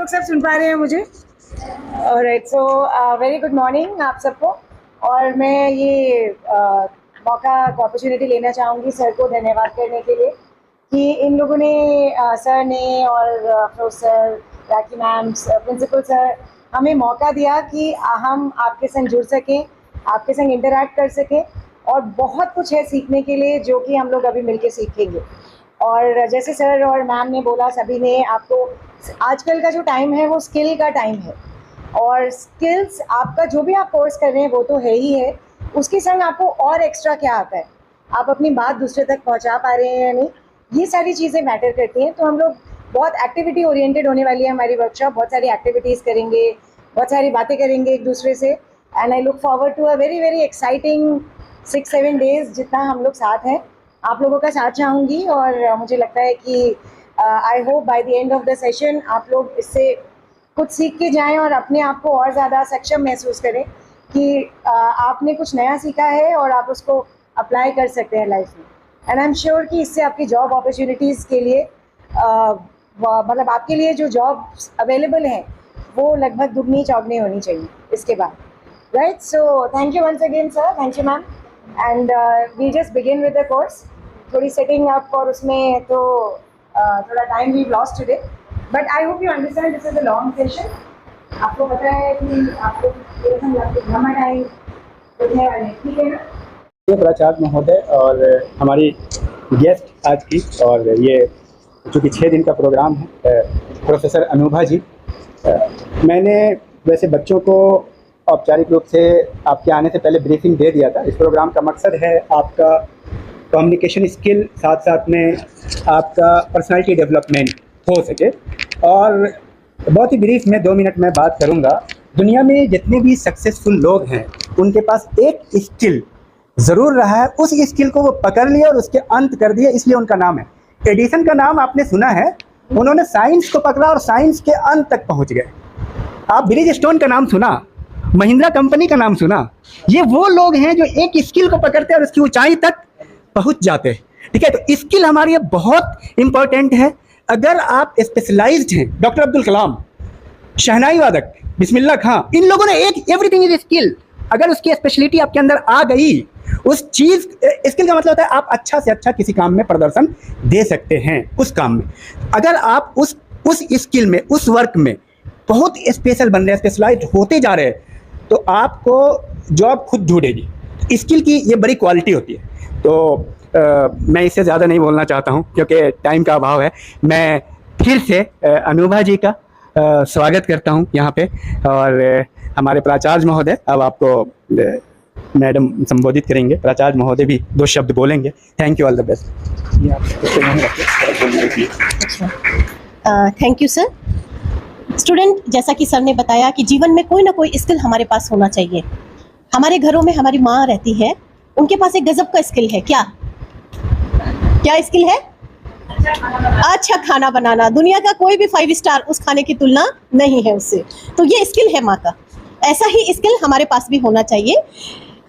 लोग सब सुन पा रहे हैं मुझे? Alright, so very good morning आप सबको। और मैं ये मौका अपॉर्चुनिटी लेना चाहूँगी सर को धन्यवाद करने के लिए कि इन लोगों ने सर ने और प्रोफेसर राखी मैम, प्रिंसिपल सर, हमें मौका दिया कि हम आपके संग जुड़ सकें, आपके संग इंटरैक्ट कर सकें और बहुत कुछ है सीखने के लिए जो कि हम लोग अभी मिलके सीखेंगे। और जैसे सर और मैम ने बोला, सभी ने, आपको आजकल का जो टाइम है वो स्किल का टाइम है और स्किल्स आपका जो भी आप कोर्स कर रहे हैं वो तो है ही है, उसके संग आपको और एक्स्ट्रा क्या आता है, आप अपनी बात दूसरे तक पहुंचा पा रहे हैं या नहीं, ये सारी चीज़ें मैटर करती हैं। तो हम लोग बहुत एक्टिविटी ओरिएंटेड होने वाली है हमारी वर्कशॉप, बहुत सारी एक्टिविटीज़ करेंगे, बहुत सारी बातें करेंगे एक दूसरे से। And I look forward to a very very exciting 6-7 days जितना हम लोग साथ हैं। आप लोगों का साथ चाहूँगी और मुझे लगता है कि I hope by the end of the session आप लोग इससे कुछ सीख के जाएं और अपने आप को और ज़्यादा सक्षम महसूस करें कि आपने कुछ नया सीखा है और आप उसको अप्लाई कर सकते हैं लाइफ में। एंड आई एम श्योर कि इससे आपकी जॉब अपॉर्चुनिटीज़ के लिए मतलब आपके लिए जो जॉब्स अवेलेबल हैं वो लगभग दुगनी चौगनी होनी चाहिए इसके बाद, right? So thank you once again sir, thank you ma'am. And we just begin with the course, थोड़ी सेटिंग अप और उसमें तो थोड़ा time we lost today, but I hope you understand this is a long session. आपको पता है कि आपको लंबा टाइम होने वाले, ठीक है ना? प्राचार्य महोदय और हमारी गेस्ट आज की, और ये चूँकि 6 दिन का प्रोग्राम है, प्रोफेसर अनुभा जी, मैंने वैसे बच्चों को औपचारिक रूप से आपके आने से पहले ब्रीफिंग दे दिया था। इस प्रोग्राम का मकसद है आपका कम्युनिकेशन स्किल, साथ साथ में आपका पर्सनालिटी डेवलपमेंट हो सके। और बहुत ही ब्रीफ में 2 मिनट में बात करूंगा। दुनिया में जितने भी सक्सेसफुल लोग हैं उनके पास एक स्किल ज़रूर रहा है, उस स्किल को वो पकड़ लिया और उसके अंत कर दिया, इसलिए उनका नाम है एडिसन। का नाम आपने सुना है, उन्होंने साइंस को पकड़ा और साइंस के अंत तक पहुंच गए। आप ब्रिज स्टोन का नाम सुना, महिंद्रा कंपनी का नाम सुना, ये वो लोग हैं जो एक स्किल को पकड़ते हैं और उसकी ऊंचाई तक पहुंच जाते हैं, ठीक है? तो स्किल हमारे लिए बहुत इंपॉर्टेंट है। अगर आप स्पेशलाइज्ड हैं, डॉक्टर अब्दुल कलाम, शहनाई वादक बिस्मिल्लाह खां, इन लोगों ने एक एवरीथिंग इज स्किल, अगर उसकी स्पेशलिटी आपके अंदर आ गई, उस चीज, स्किल का मतलब होता है आप अच्छा से अच्छा किसी काम में प्रदर्शन दे सकते हैं। उस काम में अगर आप उस स्किल में, उस वर्क में बहुत स्पेशल बन रहे हैं, स्पेशलाइज्ड होते जा रहे हैं, तो आपको जॉब खुद ढूंढेगी। स्किल की ये बड़ी क्वालिटी होती है। तो मैं इससे ज़्यादा नहीं बोलना चाहता हूँ क्योंकि टाइम का अभाव है। मैं फिर से अनुभा जी का स्वागत करता हूँ यहाँ पे, और हमारे प्राचार्य महोदय अब आपको मैडम संबोधित करेंगे। प्राचार्य महोदय भी 2 शब्द बोलेंगे। Thank you, all the best. Thank you sir. Student, जैसा कि सर ने बताया कि जीवन में कोई ना कोई स्किल हमारे पास होना चाहिए। हमारे घरों में हमारी माँ रहती है, उनके पास एक गजब का स्किल है। क्या स्किल है? अच्छा खाना बनाना। दुनिया का कोई भी 5 स्टार उस खाने की तुलना नहीं है उससे। तो ये स्किल है माँ का। ऐसा ही स्किल हमारे पास भी होना चाहिए।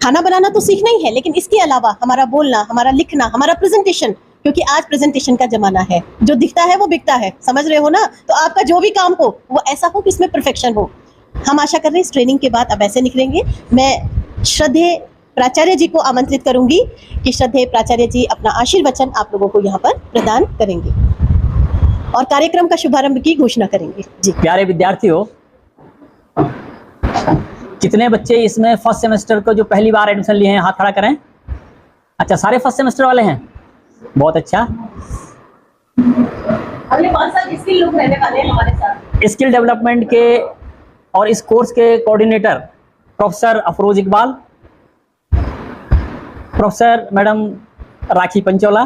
खाना बनाना तो सीखना ही है, लेकिन इसके अलावा हमारा बोलना, हमारा लिखना, हमारा प्रेजेंटेशन, क्योंकि आज प्रेजेंटेशन का जमाना है, जो दिखता है वो बिकता है, समझ रहे हो ना? तो आपका जो भी काम हो वो ऐसा हो कि इसमें परफेक्शन हो। हम आशा कर रहे हैं इस ट्रेनिंग के बाद अब ऐसे निकलेंगे। मैं श्रद्धेय प्राचार्य जी को आमंत्रित करूंगी कि श्रद्धेय प्राचार्य जी अपना आशीर्वचन आप लोगों को यहाँ पर प्रदान करेंगे और कार्यक्रम का शुभारंभ की घोषणा करेंगे। जी प्यारे विद्यार्थियों, कितने बच्चे इसमें फर्स्ट सेमेस्टर को जो पहली बार एडमिशन लिए हैं, हाथ खड़ा करें। अच्छा, सारे फर्स्ट सेमेस्टर वाले हैं, बहुत अच्छा। अगले 5 साल स्किल लोग रहने वाले हैं हमारे साथ। स्किल डेवलपमेंट के और इस कोर्स के coordinator professor Afroz Iqbal, professor madam Rakhi Panchola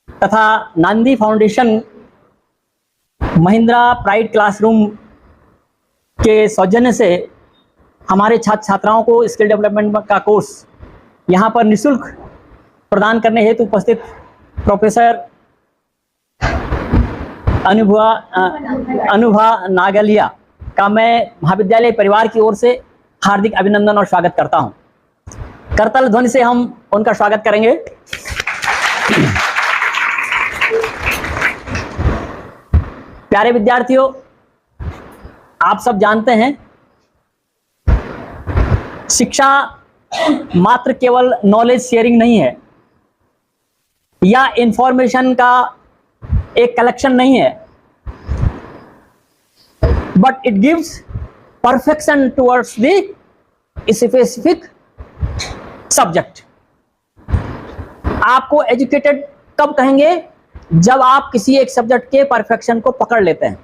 तथा Nandi foundation Mahindra pride classroom के सौजन्य से हमारे छात्र छात्राओं को स्किल डेवलपमेंट का कोर्स यहाँ पर निःशुल्क प्रदान करने हेतु उपस्थित प्रोफेसर अनुभा नागलिया का मैं महाविद्यालय परिवार की ओर से हार्दिक अभिनंदन और स्वागत करता हूं। करताल ध्वनि से हम उनका स्वागत करेंगे। प्यारे विद्यार्थियों, आप सब जानते हैं शिक्षा मात्र केवल नॉलेज शेयरिंग नहीं है या इंफॉर्मेशन का एक कलेक्शन नहीं है, but it gives perfection towards the specific subject. आपको एजुकेटेड कब कहेंगे? जब आप किसी एक सब्जेक्ट के परफेक्शन को पकड़ लेते हैं,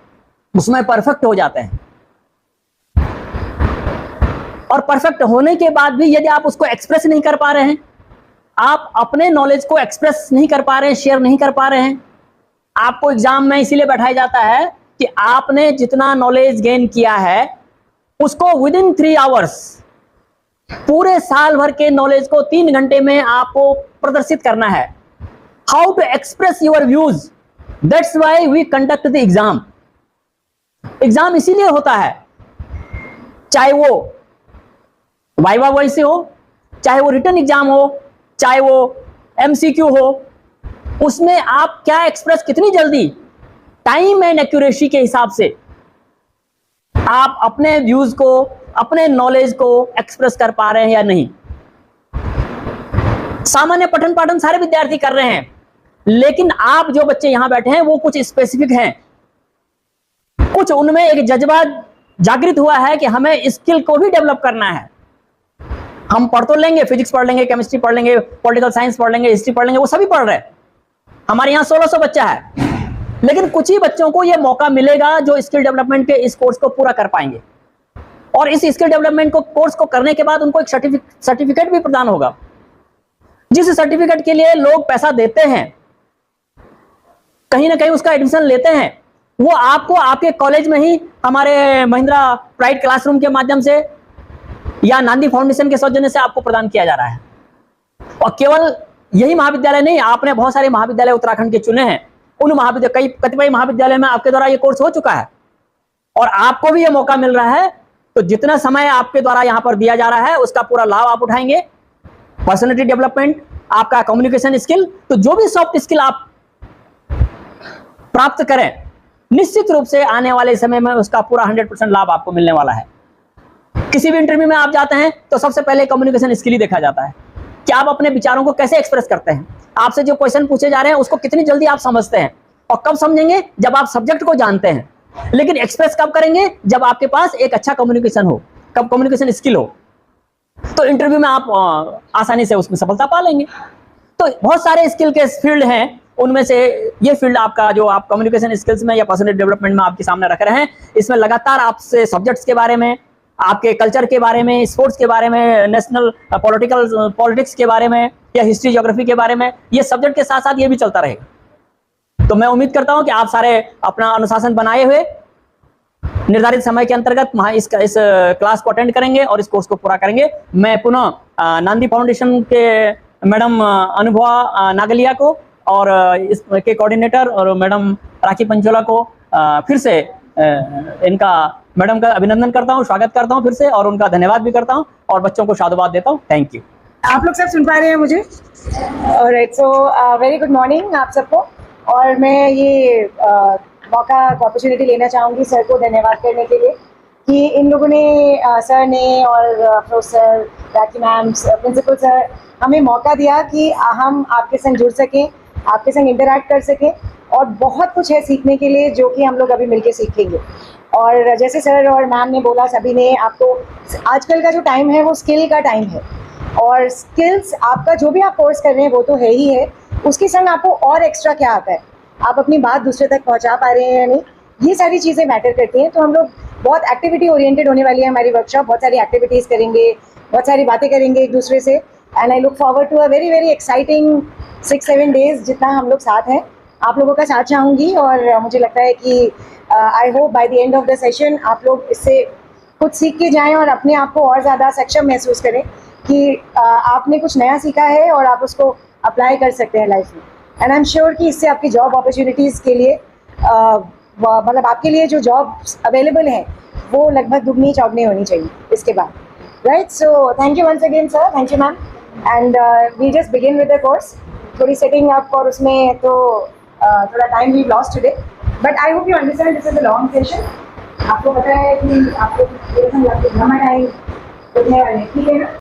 उसमें परफेक्ट हो जाते हैं, और परफेक्ट होने के बाद भी यदि आप उसको एक्सप्रेस नहीं कर पा रहे हैं, आप अपने नॉलेज को एक्सप्रेस नहीं कर पा रहे हैं, शेयर नहीं कर पा रहे हैं, आपको एग्जाम में इसीलिए बैठाया जाता है कि आपने जितना नॉलेज गेन किया है उसको विद इन 3 आवर्स, पूरे साल भर के नॉलेज को 3 घंटे में आपको प्रदर्शित करना है। How to express your views, that's why we conduct the exam. Exam इसीलिए होता है, चाहे वो वाइवा वॉइस हो, चाहे वो रिटन एग्जाम हो, चाहे वो एमसीक्यू हो, उसमें आप क्या एक्सप्रेस कितनी जल्दी, टाइम एंड एक्यूरेसी के हिसाब से आप अपने व्यूज को, अपने नॉलेज को एक्सप्रेस कर पा रहे हैं या नहीं। सामान्य पठन पाठन सारे विद्यार्थी कर रहे हैं, लेकिन आप जो बच्चे यहां बैठे हैं वो कुछ स्पेसिफिक हैं, कुछ उनमें एक जज्बा जागृत हुआ है कि हमें स्किल को भी डेवलप करना है। हम पढ़ तो लेंगे, फिजिक्स पढ़ लेंगे, केमिस्ट्री पढ़ लेंगे, पॉलिटिकल साइंस पढ़ लेंगे, हिस्ट्री पढ़ लेंगे, वो सभी पढ़ रहे हैं। हमारे यहाँ 1600 बच्चा है, लेकिन कुछ ही बच्चों को यह मौका मिलेगा जो स्किल डेवलपमेंट के इस कोर्स को पूरा कर पाएंगे, और इस स्किल डेवलपमेंट को कोर्स को करने के बाद उनको एक सर्टिफिकेट भी प्रदान होगा, जिस सर्टिफिकेट के लिए लोग पैसा देते हैं, कहीं ना कहीं उसका एडमिशन लेते हैं, वो आपको आपके कॉलेज में ही हमारे महिंद्रा प्राइड क्लासरूम के माध्यम से या नांदी फाउंडेशन के सौजन्य से आपको प्रदान किया जा रहा है। और केवल यही महाविद्यालय नहीं, आपने बहुत सारे महाविद्यालय उत्तराखंड के चुने हैं, उन महाविद्यालय, कतिपय महाविद्यालय में आपके द्वारा ये कोर्स हो चुका है और आपको भी ये मौका मिल रहा है। तो जितना समय आपके द्वारा यहाँ पर दिया जा रहा है उसका पूरा लाभ आप उठाएंगे। पर्सनैलिटी डेवलपमेंट, आपका कम्युनिकेशन स्किल, तो जो भी सॉफ्ट स्किल आप प्राप्त करें, निश्चित रूप से आने वाले समय में उसका पूरा 100% लाभ आपको मिलने वाला है। किसी भी इंटरव्यू में आप जाते हैं तो सबसे पहले कम्युनिकेशन स्किल ही देखा जाता है कि आप अपने विचारों को कैसे एक्सप्रेस करते हैं, आपसे जो क्वेश्चन पूछे जा रहे हैं उसको कितनी जल्दी आप समझते हैं। और कब समझेंगे? जब आप सब्जेक्ट को जानते हैं। लेकिन एक्सप्रेस कब करेंगे? जब आपके पास एक अच्छा कम्युनिकेशन हो, कब कम्युनिकेशन स्किल हो, तो इंटरव्यू में आप आसानी से उसमें सफलता पा लेंगे। तो बहुत सारे स्किल के फील्ड हैं, उनमें से ये फील्ड आपका जो आप कम्युनिकेशन स्किल्स में या पर्सनैलिटी डेवलपमेंट में आपके सामने रख रहे हैं, इसमें लगातार आपसे सब्जेक्ट्स के बारे में, आपके कल्चर के बारे में, स्पोर्ट्स के बारे में, नेशनल पॉलिटिक्स के बारे में या हिस्ट्री ज्योग्राफी के बारे में, ये सब्जेक्ट के साथ साथ ये भी चलता रहेगा। तो मैं उम्मीद करता हूं कि आप सारे अपना अनुशासन बनाए हुए निर्धारित समय के अंतर्गत इस क्लास को अटेंड करेंगे और इस कोर्स को पूरा करेंगे। मैं पुनः नांदी फाउंडेशन के मैडम अनुभवा नागलिया को और इसके कोऑर्डिनेटर और मैडम राखी पंचोला को फिर से इनका मैडम का अभिनंदन करता हूं, स्वागत करता हूं फिर से, और उनका धन्यवाद भी करता हूं और बच्चों को साधुवाद देता हूं। Thank you. आप लोग सब सुन पा रहे हैं मुझे? Alright, so very good morning आप सबको। और मैं ये मौका अपॉर्चुनिटी लेना चाहूँगी सर को धन्यवाद करने के लिए कि इन लोगों ने, सर ने और प्रोफेसर राखी मैम, प्रिंसिपल सर, हमें मौका दिया कि हम आपके संग जुड़ सकें, आपके संग इंटरैक्ट कर सकें, और बहुत कुछ है सीखने के लिए जो कि हम लोग अभी मिलके सीखेंगे। और जैसे सर और मैम ने बोला, सभी ने, आपको आजकल का जो टाइम है वो स्किल का टाइम है, और स्किल्स आपका जो भी आप कोर्स कर रहे हैं वो तो है ही है, उसके संग आपको और एक्स्ट्रा क्या आता है, आप अपनी बात दूसरे तक पहुंचा पा रहे हैं या नहीं, ये सारी चीज़ें मैटर करती हैं। तो हम लोग बहुत एक्टिविटी ओरिएंटेड होने वाली है हमारी वर्कशॉप, बहुत सारी एक्टिविटीज़ करेंगे, बहुत सारी बातें करेंगे एक दूसरे से, and I look forward to a very very exciting 6-7 days जितना हम लोग साथ हैं। आप लोगों का साथ चाहूँगी, और मुझे लगता है कि I hope by the end of the session आप लोग इससे कुछ सीख के जाएं और अपने आप को और ज़्यादा सक्षम महसूस करें कि आपने कुछ नया सीखा है और आप उसको अप्लाई कर सकते हैं लाइफ में। एंड आई एम श्योर कि इससे आपकी जॉब अपॉर्चुनिटीज़ के लिए, मतलब आपके लिए जो जॉब्स अवेलेबल हैं वो लगभग दुगनी चौगनी होनी चाहिए इसके बाद, right? So thank you once again sir, thank you ma'am, and we just begin with the course. थोड़ी सेटिंग अप और उसमें तो थोड़ा time we lost today, but I hope you understand this is a long session, आपको पता है कि आपको घमंड आई होने वाले, ठीक है ना?